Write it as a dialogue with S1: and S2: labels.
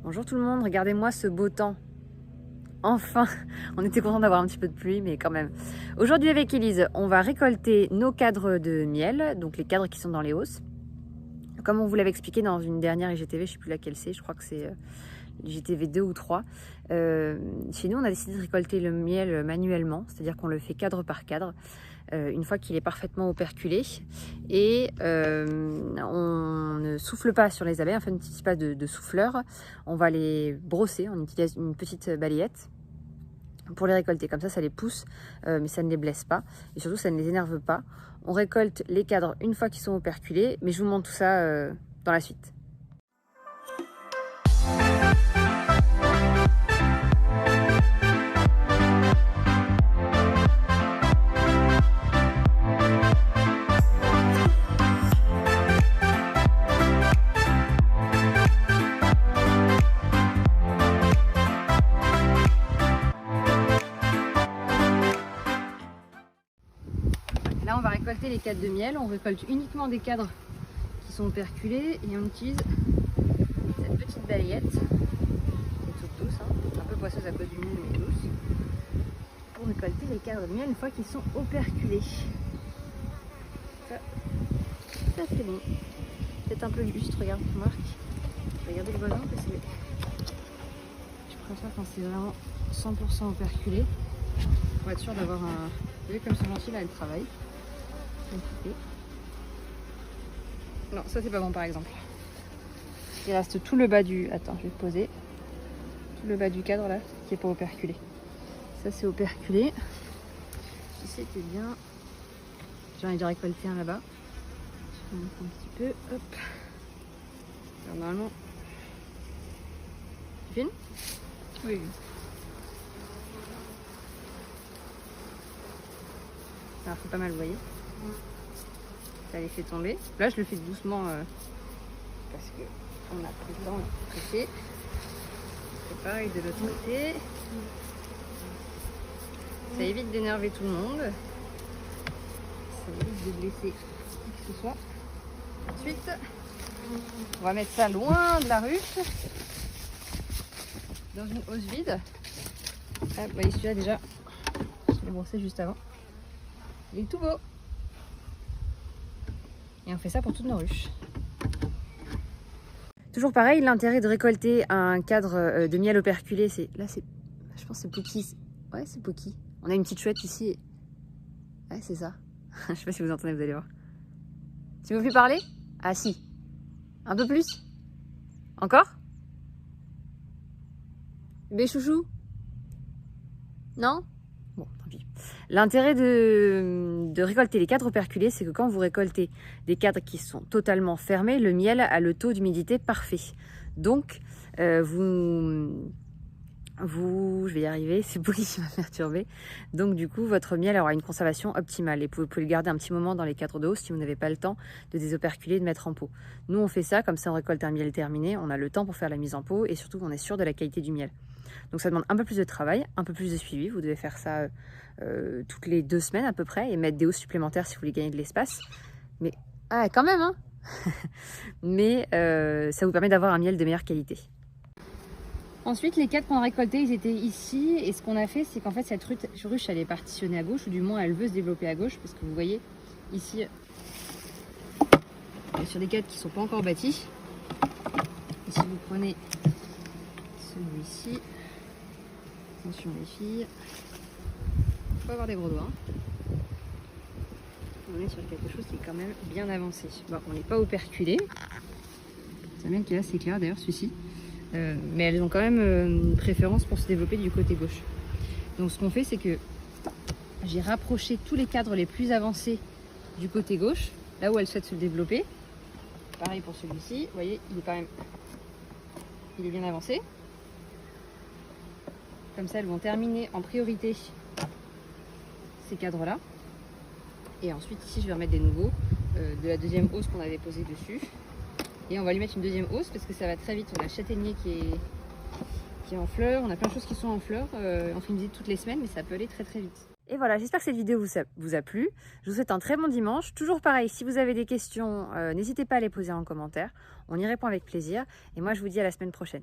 S1: Bonjour tout le monde, regardez-moi ce beau temps. Enfin, on était content d'avoir un petit peu de pluie, mais quand même. Aujourd'hui avec Elise, on va récolter nos cadres de miel, donc les cadres qui sont dans les hausses. Comme on vous l'avait expliqué dans une dernière IGTV, je ne sais plus laquelle c'est, je crois que c'est l'IGTV 2 ou 3. Chez nous, on a décidé de récolter le miel manuellement, c'est-à-dire qu'on le fait cadre par cadre, une fois qu'il est parfaitement operculé. Et on ne souffle pas sur les abeilles, on n'utilise pas de souffleur. On va les brosser, on utilise une petite balayette pour les récolter. Comme ça les pousse, mais ça ne les blesse pas. Et surtout, ça ne les énerve pas. On récolte les cadres une fois qu'ils sont operculés, mais je vous montre tout ça dans la suite. Là, on va récolter les cadres de miel. On récolte uniquement des cadres qui sont operculés et on utilise cette petite balayette, qui est toute douce, un peu poisseuse à cause du miel, mais douce, pour récolter les cadres de miel une fois qu'ils sont operculés. Ça c'est bon. Peut-être un peu juste, regarde, Marc. Regardez le voisin parce que je préfère quand c'est vraiment 100% operculé pour être sûr d'avoir un. Vous voyez comme c'est gentil, là elle travaille. Non, ça c'est pas bon par exemple. Il reste tout le bas du. Attends, je vais poser. Tout le bas du cadre là qui est pas operculé. Ça c'est operculé. Si c'était bien. J'en ai déjà récolté un là-bas. Je vais un petit peu. Hop. Alors, normalement. Tu filmes ? Oui. Alors c'est pas mal, vous voyez. Ça les fait tomber. Là je le fais doucement parce que on a pris le temps de presser. C'est pareil de l'autre côté. Ça évite d'énerver tout le monde. Ça évite de blesser qui que ce soit. Ensuite, on va mettre ça loin de la ruche. Dans une hausse vide. Ah, vous voyez celui-là déjà. Je l'ai brossé juste avant. Il est tout beau. Et on fait ça pour toutes nos ruches. Toujours pareil, l'intérêt de récolter un cadre de miel operculé, c'est. Là, c'est. Je pense que c'est Poki. Ouais, c'est Poki. On a une petite chouette ici. Ouais, c'est ça. Je sais pas si vous entendez, vous allez voir. Tu veux plus parler? Ah, si. Un peu plus? Encore? Bébé chouchou? Non? Bon, tant pis. L'intérêt de récolter les cadres operculés, c'est que quand vous récoltez des cadres qui sont totalement fermés, le miel a le taux d'humidité parfait. Donc, je vais y arriver, c'est Poki qui m'a perturbé. Donc du coup, votre miel aura une conservation optimale et vous pouvez le garder un petit moment dans les cadres de hausse si vous n'avez pas le temps de désoperculer et de mettre en pot. Nous, on fait ça, comme ça on récolte un miel terminé, on a le temps pour faire la mise en pot et surtout on est sûr de la qualité du miel. Donc ça demande un peu plus de travail, un peu plus de suivi. Vous devez faire ça toutes les 2 semaines à peu près et mettre des hausses supplémentaires si vous voulez gagner de l'espace. Mais quand même, hein. Mais ça vous permet d'avoir un miel de meilleure qualité. Ensuite, les cadres qu'on a récoltés, ils étaient ici. Et ce qu'on a fait, c'est qu'en fait, cette ruche, elle est partitionnée à gauche, ou du moins, elle veut se développer à gauche, parce que vous voyez, ici, sur des cadres qui ne sont pas encore bâtis. Et si vous prenez celui-ci, attention les filles, il faut avoir des gros doigts. On est sur quelque chose qui est quand même bien avancé. Bon, on n'est pas operculé. C'est bien qu'il est assez clair, d'ailleurs, celui-ci. Mais elles ont quand même une préférence pour se développer du côté gauche. Donc ce qu'on fait, c'est que j'ai rapproché tous les cadres les plus avancés du côté gauche, là où elles souhaitent se développer. Pareil pour celui-ci, vous voyez, il est bien avancé. Comme ça, elles vont terminer en priorité ces cadres-là. Et ensuite, ici, je vais remettre des nouveaux de la deuxième hausse qu'on avait posée dessus. Et on va lui mettre une deuxième hausse parce que ça va très vite. On a le châtaignier qui est en fleurs. On a plein de choses qui sont en fleurs. On fait une visite toutes les semaines, mais ça peut aller très très vite. Et voilà, j'espère que cette vidéo vous a plu. Je vous souhaite un très bon dimanche. Toujours pareil, si vous avez des questions, n'hésitez pas à les poser en commentaire. On y répond avec plaisir. Et moi, je vous dis à la semaine prochaine.